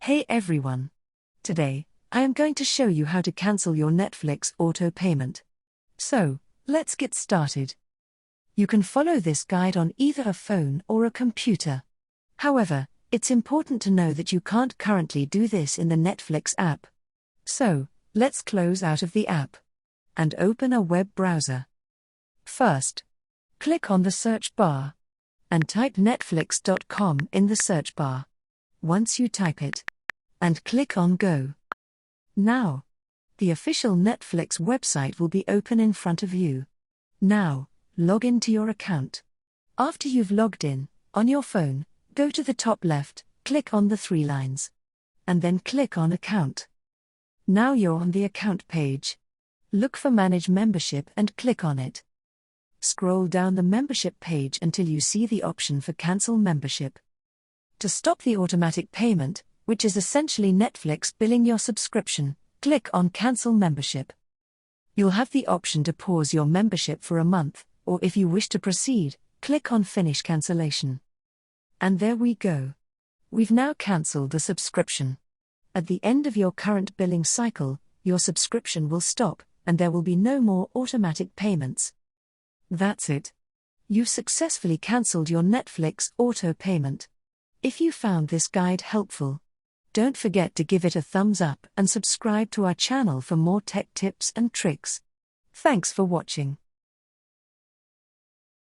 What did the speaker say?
Hey everyone! Today, I am going to show you how to cancel your Netflix auto payment. So, let's get started. You can follow this guide on either a phone or a computer. However, it's important to know that you can't currently do this in the Netflix app. So, let's close out of the app and open a web browser. First, click on the search bar and type netflix.com in the search bar. Once you type it, and click on Go. Now, the official Netflix website will be open in front of you. Now, log into your account. After you've logged in, on your phone, go to the top left, click on the three lines, and then click on Account. Now you're on the account page. Look for Manage Membership and click on it. Scroll down the membership page until you see the option for Cancel Membership. To stop the automatic payment, which is essentially Netflix billing your subscription, click on Cancel Membership. You'll have the option to pause your membership for a month, or if you wish to proceed, click on Finish Cancellation. And there we go. We've now cancelled the subscription. At the end of your current billing cycle, your subscription will stop, and there will be no more automatic payments. That's it. You've successfully cancelled your Netflix auto payment. If you found this guide helpful, don't forget to give it a thumbs up and subscribe to our channel for more tech tips and tricks. Thanks for watching.